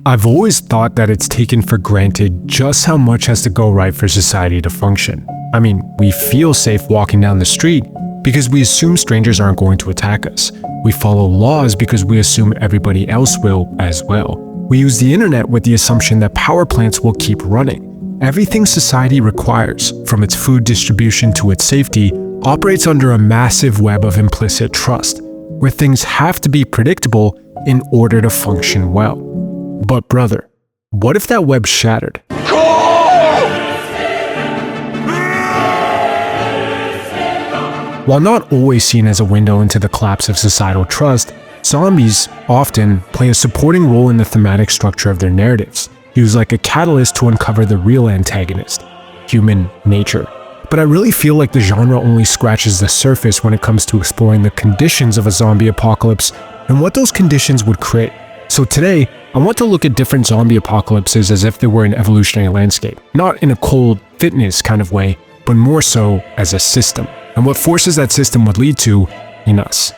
I've always thought that it's taken for granted just how much has to go right for society to function. I mean, we feel safe walking down the street because we assume strangers aren't going to attack us. We follow laws because we assume everybody else will as well. We use the internet with the assumption that power plants will keep running. Everything society requires, from its food distribution to its safety, operates under a massive web of implicit trust, where things have to be predictable in order to function well. But brother, what if that web shattered? While not always seen as a window into the collapse of societal trust, zombies often play a supporting role in the thematic structure of their narratives, used like a catalyst to uncover the real antagonist, human nature. But I really feel like the genre only scratches the surface when it comes to exploring the conditions of a zombie apocalypse and what those conditions would create. So today, I want to look at different zombie apocalypses as if they were an evolutionary landscape, not in a cold fitness kind of way, but more so as a system, and what forces that system would lead to in us.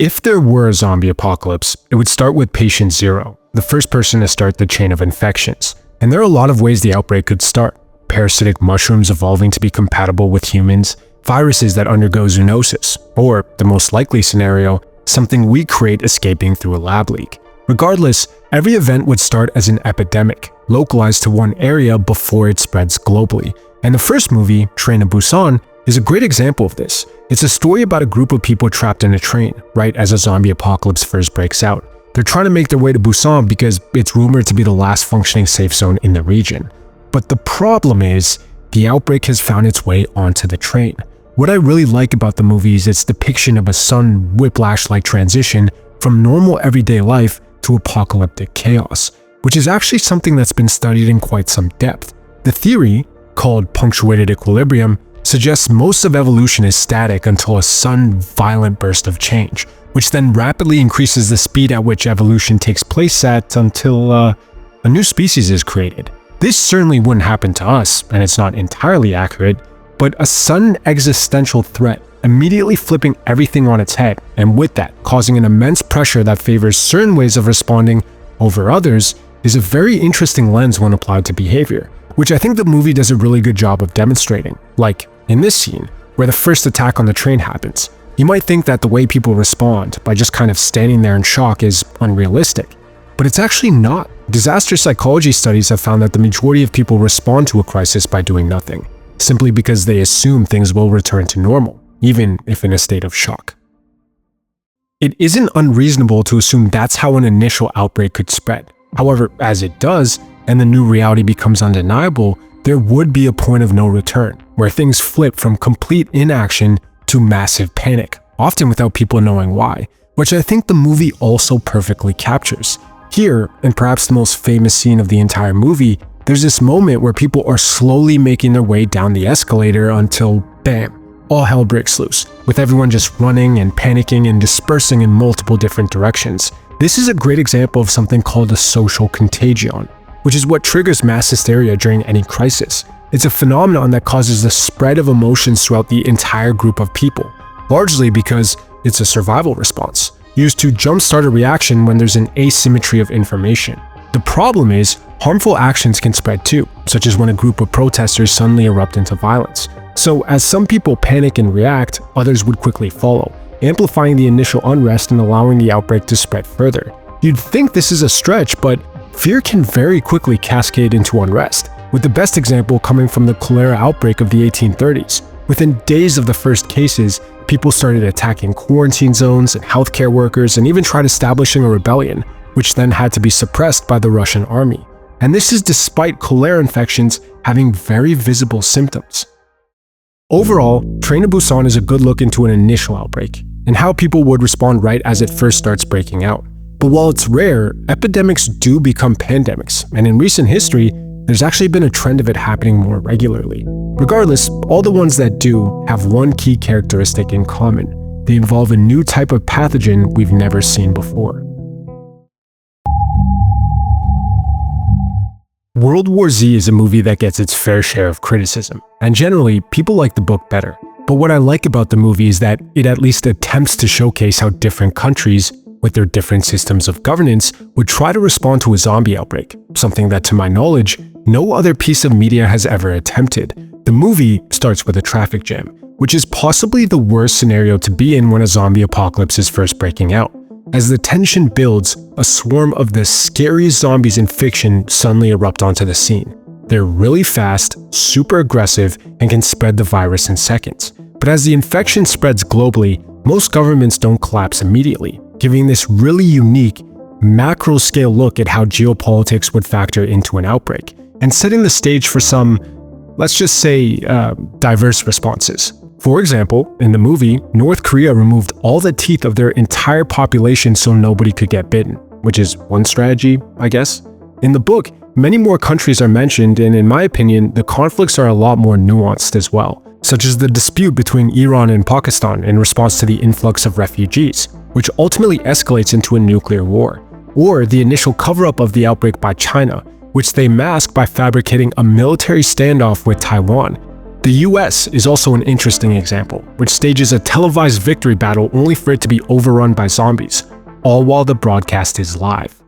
If there were a zombie apocalypse, it would start with patient zero, the first person to start the chain of infections. And there are a lot of ways the outbreak could start. Parasitic mushrooms evolving to be compatible with humans, viruses that undergo zoonosis, or, the most likely scenario, something we create escaping through a lab leak. Regardless, every event would start as an epidemic, localized to one area before it spreads globally. And the first movie, Train to Busan, is a great example of this. It's a story about a group of people trapped in a train, right as a zombie apocalypse first breaks out. They're trying to make their way to Busan because it's rumored to be the last functioning safe zone in the region. But the problem is, the outbreak has found its way onto the train. What I really like about the movie is its depiction of a sudden whiplash-like transition from normal everyday life to apocalyptic chaos, which is actually something that's been studied in quite some depth. The theory, called punctuated equilibrium, suggests most of evolution is static until a sudden violent burst of change, which then rapidly increases the speed at which evolution takes place at until a new species is created. This certainly wouldn't happen to us, and it's not entirely accurate, but a sudden existential threat immediately flipping everything on its head, and with that, causing an immense pressure that favors certain ways of responding over others, is a very interesting lens when applied to behavior, which I think the movie does a really good job of demonstrating. Like in this scene, where the first attack on the train happens. You might think that the way people respond, by just kind of standing there in shock, is unrealistic. But it's actually not. Disaster psychology studies have found that the majority of people respond to a crisis by doing nothing, simply because they assume things will return to normal, even if in a state of shock. It isn't unreasonable to assume that's how an initial outbreak could spread. However, as it does, and the new reality becomes undeniable, there would be a point of no return, where things flip from complete inaction to massive panic, often without people knowing why, which I think the movie also perfectly captures. Here, and perhaps the most famous scene of the entire movie, there's this moment where people are slowly making their way down the escalator until, bam, all hell breaks loose, with everyone just running and panicking and dispersing in multiple different directions. This is a great example of something called a social contagion, which is what triggers mass hysteria during any crisis. It's a phenomenon that causes the spread of emotions throughout the entire group of people, largely because it's a survival response, used to jumpstart a reaction when there's an asymmetry of information. The problem is, harmful actions can spread too, such as when a group of protesters suddenly erupt into violence. So as some people panic and react, others would quickly follow, amplifying the initial unrest and allowing the outbreak to spread further. You'd think this is a stretch, but fear can very quickly cascade into unrest, with the best example coming from the cholera outbreak of the 1830s. Within days of the first cases, people started attacking quarantine zones and healthcare workers and even tried establishing a rebellion, which then had to be suppressed by the Russian army. And this is despite cholera infections having very visible symptoms. Overall, Train to Busan is a good look into an initial outbreak, and how people would respond right as it first starts breaking out. But while it's rare, epidemics do become pandemics, and in recent history, there's actually been a trend of it happening more regularly. Regardless, all the ones that do have one key characteristic in common. They involve a new type of pathogen we've never seen before. World War Z is a movie that gets its fair share of criticism, and generally, people like the book better. But what I like about the movie is that it at least attempts to showcase how different countries with their different systems of governance, would try to respond to a zombie outbreak, something that, to my knowledge, no other piece of media has ever attempted. The movie starts with a traffic jam, which is possibly the worst scenario to be in when a zombie apocalypse is first breaking out. As the tension builds, a swarm of the scariest zombies in fiction suddenly erupt onto the scene. They're really fast, super aggressive, and can spread the virus in seconds. But as the infection spreads globally, most governments don't collapse immediately, giving this really unique, macro-scale look at how geopolitics would factor into an outbreak, and setting the stage for some, let's just say, diverse responses. For example, in the movie, North Korea removed all the teeth of their entire population so nobody could get bitten, which is one strategy, I guess. In the book, many more countries are mentioned, and in my opinion, the conflicts are a lot more nuanced as well, such as the dispute between Iran and Pakistan in response to the influx of refugees, which ultimately escalates into a nuclear war, or the initial cover-up of the outbreak by China, which they mask by fabricating a military standoff with Taiwan. The US is also an interesting example, which stages a televised victory battle only for it to be overrun by zombies, all while the broadcast is live.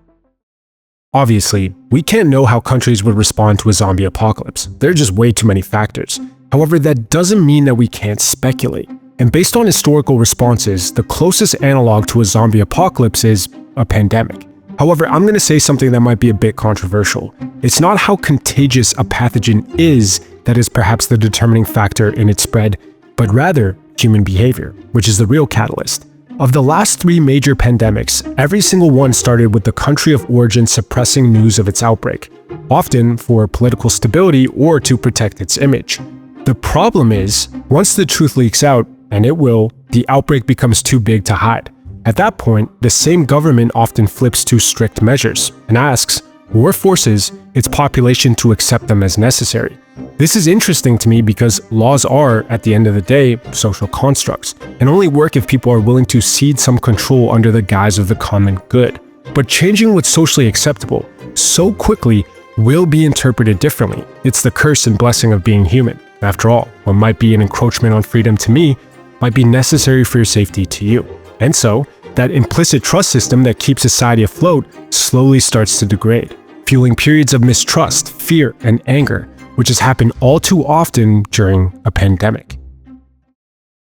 Obviously, we can't know how countries would respond to a zombie apocalypse. There are just way too many factors. However, that doesn't mean that we can't speculate. And based on historical responses, the closest analog to a zombie apocalypse is a pandemic. However, I'm going to say something that might be a bit controversial. It's not how contagious a pathogen is that is perhaps the determining factor in its spread, but rather human behavior, which is the real catalyst. Of the last 3 major pandemics, every single one started with the country of origin suppressing news of its outbreak, often for political stability or to protect its image. The problem is, once the truth leaks out, and it will, the outbreak becomes too big to hide. At that point, the same government often flips to strict measures and asks, or forces, its population to accept them as necessary. This is interesting to me because laws are, at the end of the day, social constructs, and only work if people are willing to cede some control under the guise of the common good. But changing what's socially acceptable so quickly will be interpreted differently. It's the curse and blessing of being human. After all, what might be an encroachment on freedom to me might be necessary for your safety to you. And so, that implicit trust system that keeps society afloat slowly starts to degrade, fueling periods of mistrust, fear, and anger, which has happened all too often during a pandemic.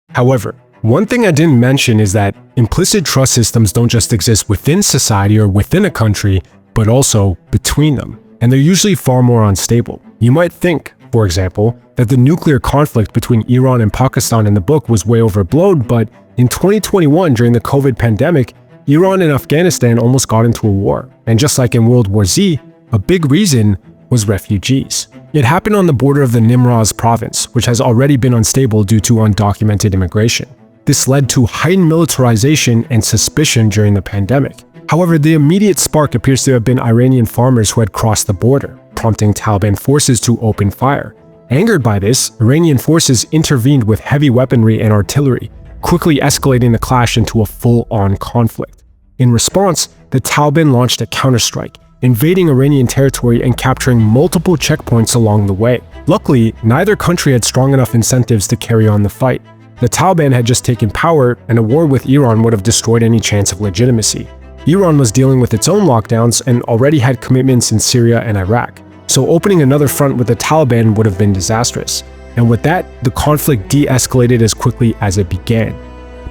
However, one thing I didn't mention is that implicit trust systems don't just exist within society or within a country, but also between them, and they're usually far more unstable. You might think, for example, that the nuclear conflict between Iran and Pakistan in the book was way overblown, but in 2021, during the COVID pandemic, Iran and Afghanistan almost got into a war. And just like in World War Z, a big reason was refugees. It happened on the border of the Nimroz province, which has already been unstable due to undocumented immigration. This led to heightened militarization and suspicion during the pandemic. However, the immediate spark appears to have been Iranian farmers who had crossed the border, prompting Taliban forces to open fire. Angered by this, Iranian forces intervened with heavy weaponry and artillery, quickly escalating the clash into a full-on conflict. In response, the Taliban launched a counterstrike, invading Iranian territory and capturing multiple checkpoints along the way. Luckily, neither country had strong enough incentives to carry on the fight. The Taliban had just taken power, and a war with Iran would have destroyed any chance of legitimacy. Iran was dealing with its own lockdowns and already had commitments in Syria and Iraq, so opening another front with the Taliban would have been disastrous. And with that, the conflict de-escalated as quickly as it began.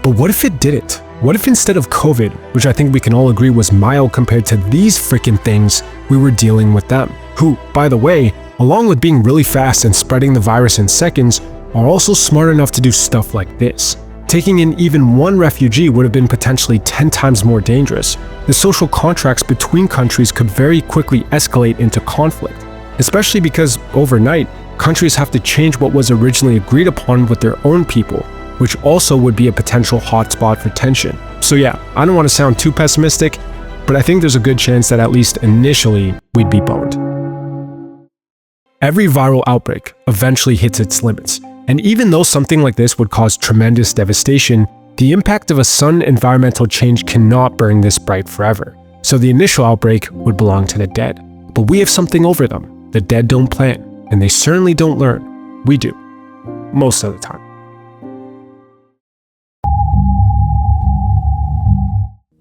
But what if it didn't? What if instead of COVID, which I think we can all agree was mild compared to these freaking things, we were dealing with them, who, by the way, along with being really fast and spreading the virus in seconds, are also smart enough to do stuff like this. Taking in even one refugee would have been potentially 10 times more dangerous. The social contracts between countries could very quickly escalate into conflict, especially because overnight, countries have to change what was originally agreed upon with their own people, which also would be a potential hotspot for tension. So yeah, I don't want to sound too pessimistic, but I think there's a good chance that at least initially, we'd be boned. Every viral outbreak eventually hits its limits, and even though something like this would cause tremendous devastation, the impact of a sudden environmental change cannot burn this bright forever. So the initial outbreak would belong to the dead. But we have something over them. The dead don't plan, and they certainly don't learn. We do. Most of the time.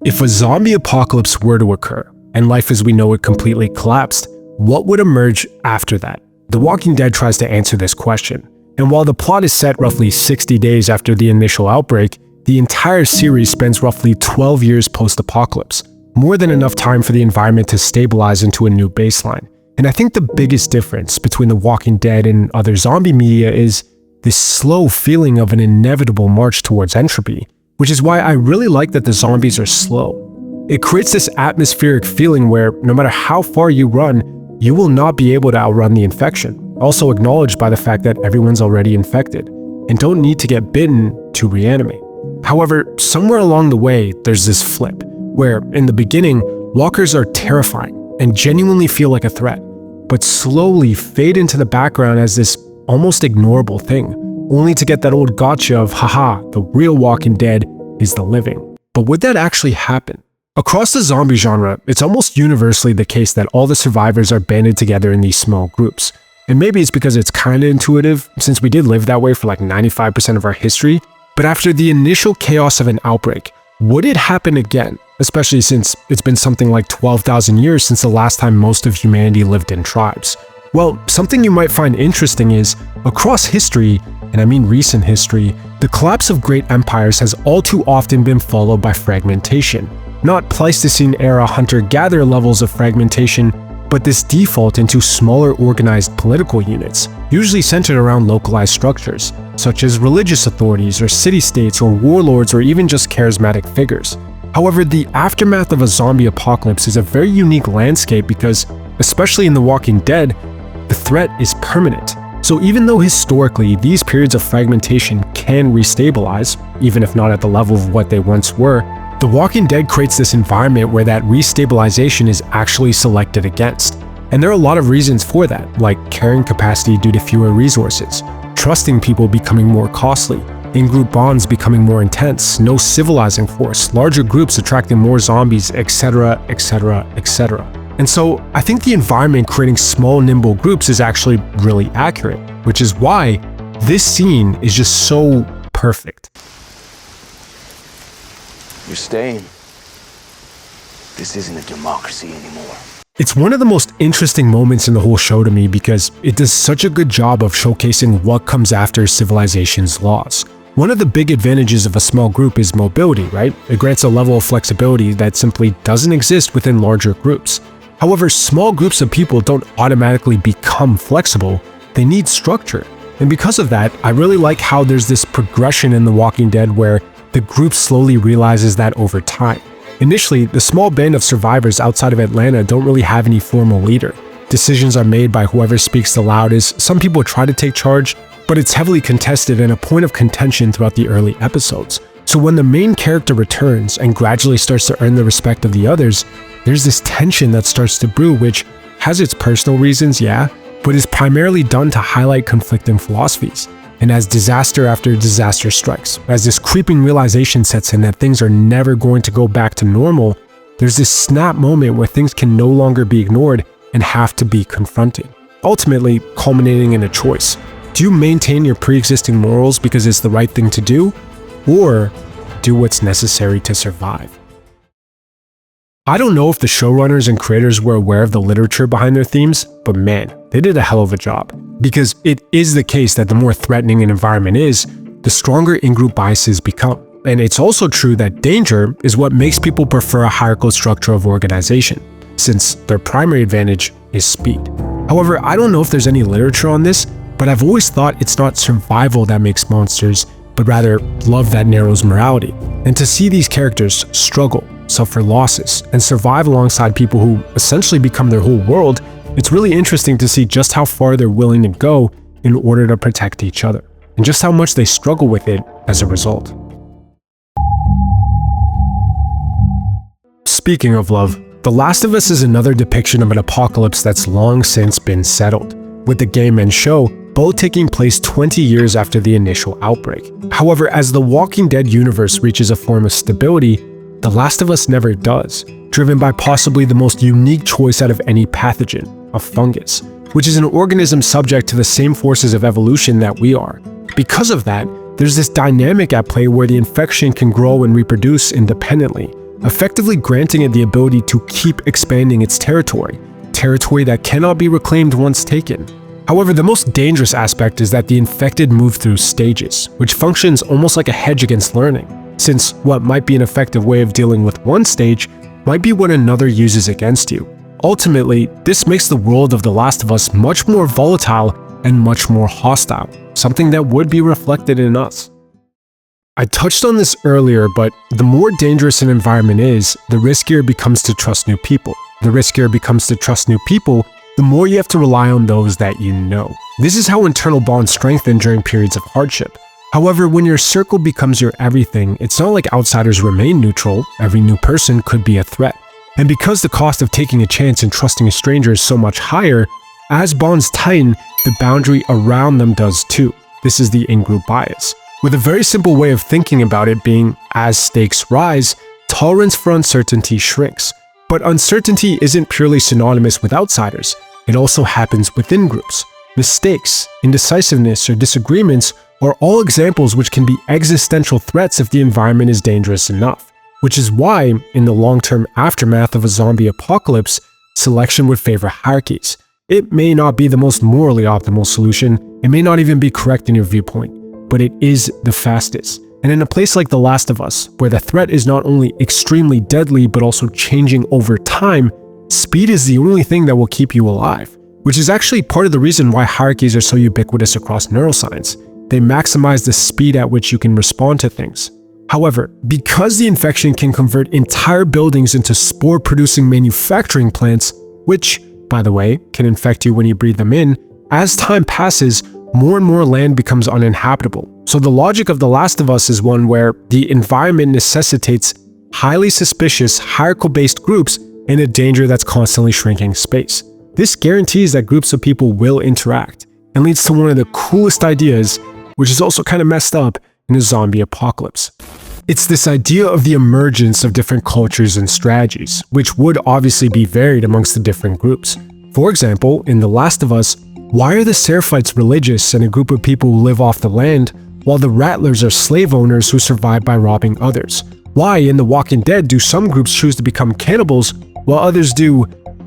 If a zombie apocalypse were to occur, and life as we know it completely collapsed, what would emerge after that? The Walking Dead tries to answer this question, and while the plot is set roughly 60 days after the initial outbreak, the entire series spends roughly 12 years post-apocalypse, more than enough time for the environment to stabilize into a new baseline. And I think the biggest difference between The Walking Dead and other zombie media is this slow feeling of an inevitable march towards entropy, which is why I really like that the zombies are slow. It creates this atmospheric feeling where no matter how far you run, you will not be able to outrun the infection, also acknowledged by the fact that everyone's already infected and don't need to get bitten to reanimate. However, somewhere along the way, there's this flip, where in the beginning, walkers are terrifying and genuinely feel like a threat, but slowly fade into the background as this almost ignorable thing, only to get that old gotcha of haha, the real Walking Dead is the living. But would that actually happen? Across the zombie genre, it's almost universally the case that all the survivors are banded together in these small groups. And maybe it's because it's kinda intuitive, since we did live that way for like 95% of our history, but after the initial chaos of an outbreak, would it happen again? Especially since it's been something like 12,000 years since the last time most of humanity lived in tribes. Well, something you might find interesting is, across history, and I mean recent history, the collapse of great empires has all too often been followed by fragmentation. Not Pleistocene-era hunter-gatherer levels of fragmentation, but this default into smaller organized political units, usually centered around localized structures, such as religious authorities or city-states or warlords or even just charismatic figures. However, the aftermath of a zombie apocalypse is a very unique landscape because, especially in The Walking Dead, the threat is permanent. So even though historically these periods of fragmentation can restabilize, even if not at the level of what they once were, The Walking Dead creates this environment where that restabilization is actually selected against. And there are a lot of reasons for that, like carrying capacity due to fewer resources, trusting people becoming more costly, in-group bonds becoming more intense, no civilizing force, larger groups attracting more zombies, etc., etc., etc. And so I think the environment creating small, nimble groups is actually really accurate, which is why this scene is just so perfect. You're staying. This isn't a democracy anymore. It's one of the most interesting moments in the whole show to me because it does such a good job of showcasing what comes after civilization's laws. One of the big advantages of a small group is mobility, right? It grants a level of flexibility that simply doesn't exist within larger groups. However, small groups of people don't automatically become flexible, they need structure. And because of that, I really like how there's this progression in The Walking Dead where the group slowly realizes that over time. Initially, the small band of survivors outside of Atlanta don't really have any formal leader. Decisions are made by whoever speaks the loudest. Some people try to take charge, but it's heavily contested and a point of contention throughout the early episodes. So when the main character returns and gradually starts to earn the respect of the others, there's this tension that starts to brew, which has its personal reasons, yeah, but is primarily done to highlight conflicting philosophies. And as disaster after disaster strikes, as this creeping realization sets in that things are never going to go back to normal, there's this snap moment where things can no longer be ignored and have to be confronted, ultimately culminating in a choice. Do you maintain your pre-existing morals because it's the right thing to do, or do what's necessary to survive? I don't know if the showrunners and creators were aware of the literature behind their themes, but man, they did a hell of a job. Because it is the case that the more threatening an environment is, the stronger in-group biases become. And it's also true that danger is what makes people prefer a hierarchical structure of organization, since their primary advantage is speed. However, I don't know if there's any literature on this, but I've always thought it's not survival that makes monsters, but rather love that narrows morality. And to see these characters struggle, suffer losses, and survive alongside people who essentially become their whole world, it's really interesting to see just how far they're willing to go in order to protect each other, and just how much they struggle with it as a result. Speaking of love, The Last of Us is another depiction of an apocalypse that's long since been settled, with the game and show both taking place 20 years after the initial outbreak. However, as the Walking Dead universe reaches a form of stability, The Last of Us never does, driven by possibly the most unique choice out of any pathogen, a fungus, which is an organism subject to the same forces of evolution that we are. Because of that, there's this dynamic at play where the infection can grow and reproduce independently, effectively granting it the ability to keep expanding its territory that cannot be reclaimed once taken. However, the most dangerous aspect is that the infected move through stages, which functions almost like a hedge against learning, since what might be an effective way of dealing with one stage might be what another uses against you. Ultimately, this makes the world of The Last of Us much more volatile and much more hostile, something that would be reflected in us. I touched on this earlier, but the more dangerous an environment is, the riskier it becomes to trust new people. The riskier it becomes to trust new people, the more you have to rely on those that you know. This is how internal bonds strengthen during periods of hardship. However, when your circle becomes your everything, it's not like outsiders remain neutral. Every new person could be a threat. And because the cost of taking a chance and trusting a stranger is so much higher, as bonds tighten, the boundary around them does too. This is the ingroup bias, with a very simple way of thinking about it being, as stakes rise, tolerance for uncertainty shrinks. But uncertainty isn't purely synonymous with outsiders. It also happens within groups. Mistakes, indecisiveness, or disagreements are all examples which can be existential threats if the environment is dangerous enough. Which is why, in the long-term aftermath of a zombie apocalypse, selection would favor hierarchies. It may not be the most morally optimal solution, it may not even be correct in your viewpoint, but it is the fastest. And in a place like The Last of Us, where the threat is not only extremely deadly but also changing over time, speed is the only thing that will keep you alive. Which is actually part of the reason why hierarchies are so ubiquitous across neuroscience. They maximize the speed at which you can respond to things. However, because the infection can convert entire buildings into spore-producing manufacturing plants, which, by the way, can infect you when you breathe them in, as time passes, more and more land becomes uninhabitable. So the logic of The Last of Us is one where the environment necessitates highly suspicious, hierarchical-based groups in a danger that's constantly shrinking space. This guarantees that groups of people will interact, and leads to one of the coolest ideas, which is also kind of messed up, in a zombie apocalypse. It's this idea of the emergence of different cultures and strategies, which would obviously be varied amongst the different groups. For example, in The Last of Us, why are the Seraphites religious and a group of people who live off the land, while the Rattlers are slave owners who survive by robbing others? Why, in The Walking Dead, do some groups choose to become cannibals, while others do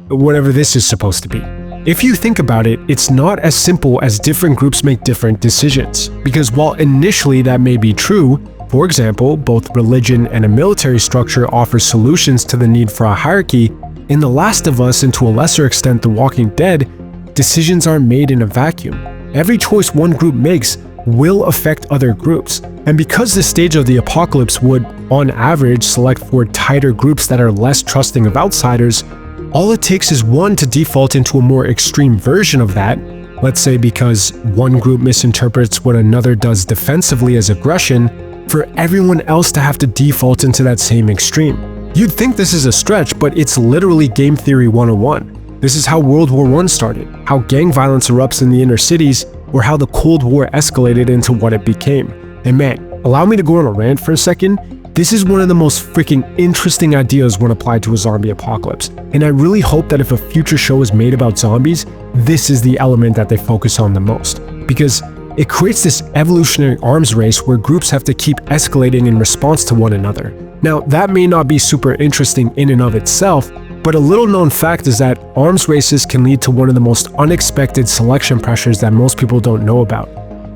whatever this is supposed to be? If you think about it, it's not as simple as different groups make different decisions, because while initially that may be true, for example, both religion and a military structure offer solutions to the need for a hierarchy, in The Last of Us and to a lesser extent The Walking Dead, decisions aren't made in a vacuum. Every choice one group makes will affect other groups, and because this stage of the apocalypse would, on average, select for tighter groups that are less trusting of outsiders, all it takes is one to default into a more extreme version of that, let's say because one group misinterprets what another does defensively as aggression, for everyone else to have to default into that same extreme. You'd think this is a stretch, but it's literally game theory 101. This is how World War I started, how gang violence erupts in the inner cities, or how the Cold War escalated into what it became. And man, allow me to go on a rant for a second. This is one of the most freaking interesting ideas when applied to a zombie apocalypse, and I really hope that if a future show is made about zombies, this is the element that they focus on the most, because it creates this evolutionary arms race where groups have to keep escalating in response to one another. Now, that may not be super interesting in and of itself, but a little known fact is that arms races can lead to one of the most unexpected selection pressures that most people don't know about: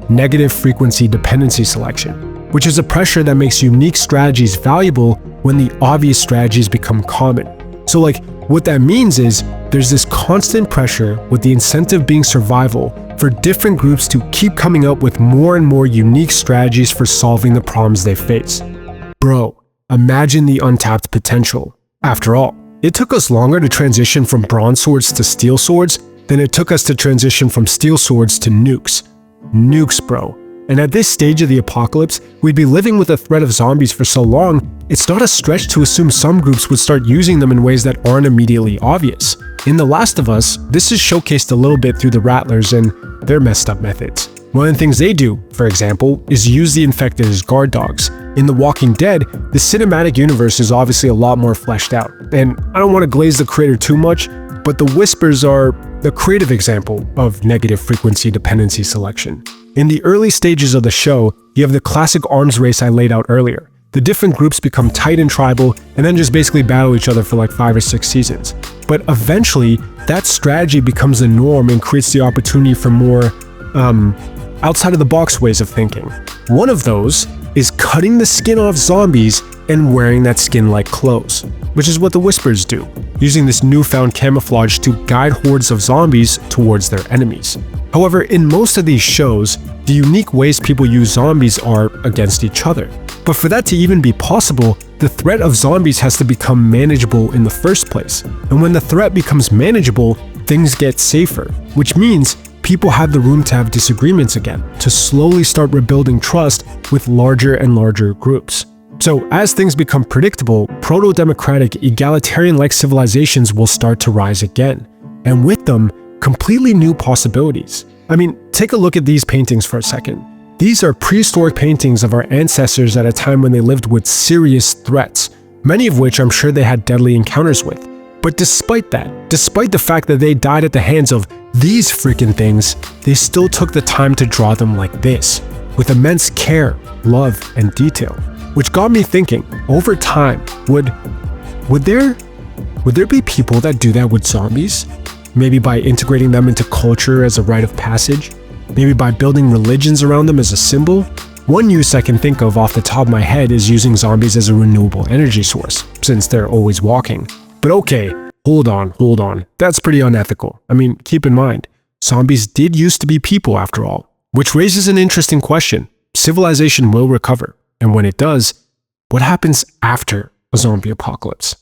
negative frequency dependency selection, which is a pressure that makes unique strategies valuable when the obvious strategies become common. So what that means is there's this constant pressure, with the incentive being survival, for different groups to keep coming up with more and more unique strategies for solving the problems they face. Bro, imagine the untapped potential. After all, it took us longer to transition from bronze swords to steel swords than it took us to transition from steel swords to nukes. Nukes, bro. And at this stage of the apocalypse, we'd be living with the threat of zombies for so long, it's not a stretch to assume some groups would start using them in ways that aren't immediately obvious. In The Last of Us, this is showcased a little bit through the Rattlers and their messed up methods. One of the things they do, for example, is use the infected as guard dogs. In The Walking Dead, the cinematic universe is obviously a lot more fleshed out, and I don't want to glaze the creator too much, but the Whispers are the creative example of negative frequency dependency selection. In the early stages of the show, you have the classic arms race I laid out earlier. The different groups become tight and tribal, and then just basically battle each other for like 5 or 6 seasons. But eventually, that strategy becomes the norm and creates the opportunity for more outside of the box ways of thinking. One of those is cutting the skin off zombies and wearing that skin like clothes, which is what the Whispers do, using this newfound camouflage to guide hordes of zombies towards their enemies. However, in most of these shows, the unique ways people use zombies are against each other. But for that to even be possible, the threat of zombies has to become manageable in the first place. And when the threat becomes manageable, things get safer, which means people have the room to have disagreements again, to slowly start rebuilding trust with larger and larger groups. So as things become predictable, proto-democratic, egalitarian-like civilizations will start to rise again, and with them, completely new possibilities. I mean, take a look at these paintings for a second. These are prehistoric paintings of our ancestors at a time when they lived with serious threats, many of which I'm sure they had deadly encounters with. But despite that, despite the fact that they died at the hands of these freaking things, they still took the time to draw them like this, with immense care, love, and detail. Which got me thinking, over time, would there be people that do that with zombies? Maybe by integrating them into culture as a rite of passage? Maybe by building religions around them as a symbol? One use I can think of off the top of my head is using zombies as a renewable energy source, since they're always walking. But okay, hold on, that's pretty unethical. I mean, keep in mind, zombies did used to be people after all, which raises an interesting question. Civilization will recover, and when it does, what happens after a zombie apocalypse?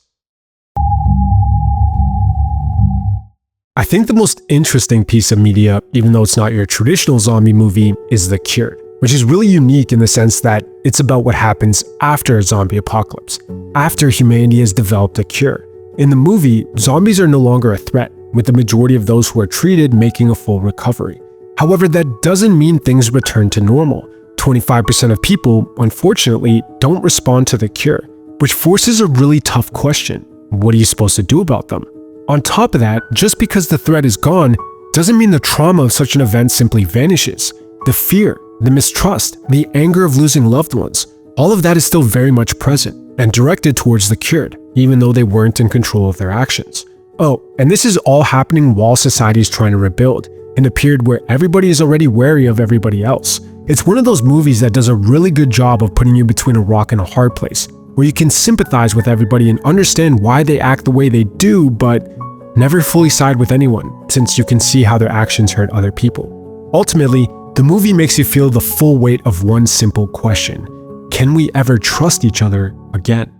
I think the most interesting piece of media, even though it's not your traditional zombie movie, is The Cured, which is really unique in the sense that it's about what happens after a zombie apocalypse, after humanity has developed a cure. In the movie, zombies are no longer a threat, with the majority of those who are treated making a full recovery. However, that doesn't mean things return to normal. 25% of people, unfortunately, don't respond to the cure, which forces a really tough question. What are you supposed to do about them? On top of that, just because the threat is gone, doesn't mean the trauma of such an event simply vanishes. The fear, the mistrust, the anger of losing loved ones, all of that is still very much present and directed towards the cured, even though they weren't in control of their actions. Oh, and this is all happening while society is trying to rebuild, in a period where everybody is already wary of everybody else. It's one of those movies that does a really good job of putting you between a rock and a hard place, where you can sympathize with everybody and understand why they act the way they do, but never fully side with anyone, since you can see how their actions hurt other people. Ultimately, the movie makes you feel the full weight of one simple question: can we ever trust each other again?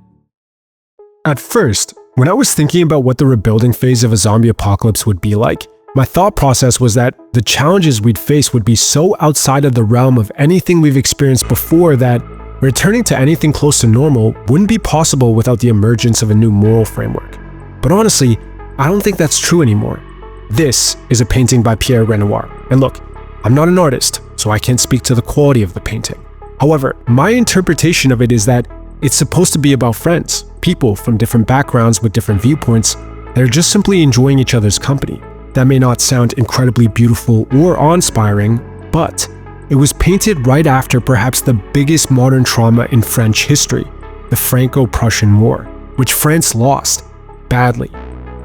At first, when I was thinking about what the rebuilding phase of a zombie apocalypse would be like, my thought process was that the challenges we'd face would be so outside of the realm of anything we've experienced before that returning to anything close to normal wouldn't be possible without the emergence of a new moral framework. But honestly, I don't think that's true anymore. This is a painting by Pierre Renoir, and look, I'm not an artist, so I can't speak to the quality of the painting. However, my interpretation of it is that it's supposed to be about friends, people from different backgrounds with different viewpoints that are just simply enjoying each other's company. That may not sound incredibly beautiful or awe-inspiring, but it was painted right after perhaps the biggest modern trauma in French history, the Franco-Prussian War, which France lost badly.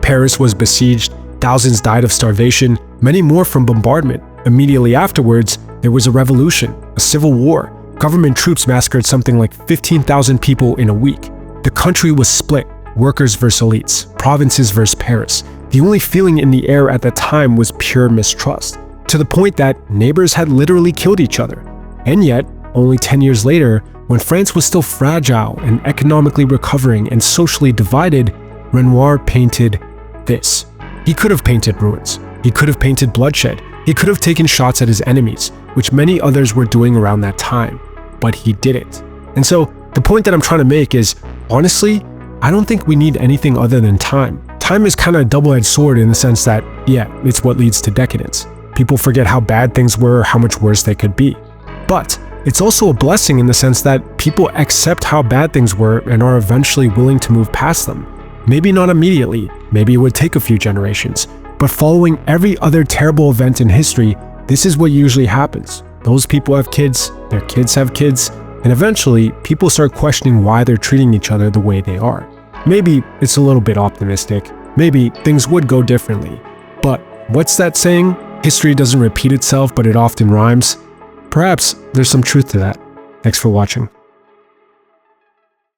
Paris was besieged, thousands died of starvation, many more from bombardment. Immediately afterwards, there was a revolution, a civil war. Government troops massacred something like 15,000 people in a week. The country was split, workers versus elites, provinces versus Paris. The only feeling in the air at the time was pure mistrust, to the point that neighbors had literally killed each other. And yet, only 10 years later, when France was still fragile and economically recovering and socially divided, Renoir painted this. He could have painted ruins. He could have painted bloodshed. He could have taken shots at his enemies, which many others were doing around that time, but he didn't. And so, the point that I'm trying to make is, honestly, I don't think we need anything other than time. Time is kind of a double-edged sword in the sense that, yeah, it's what leads to decadence. People forget how bad things were, how much worse they could be. But it's also a blessing in the sense that people accept how bad things were and are eventually willing to move past them. Maybe not immediately, maybe it would take a few generations, but following every other terrible event in history, this is what usually happens. Those people have kids, their kids have kids, And eventually, people start questioning why they're treating each other the way they are. Maybe it's a little bit optimistic. Maybe things would go differently. But what's that saying? History doesn't repeat itself, but it often rhymes. Perhaps there's some truth to that. Thanks for watching.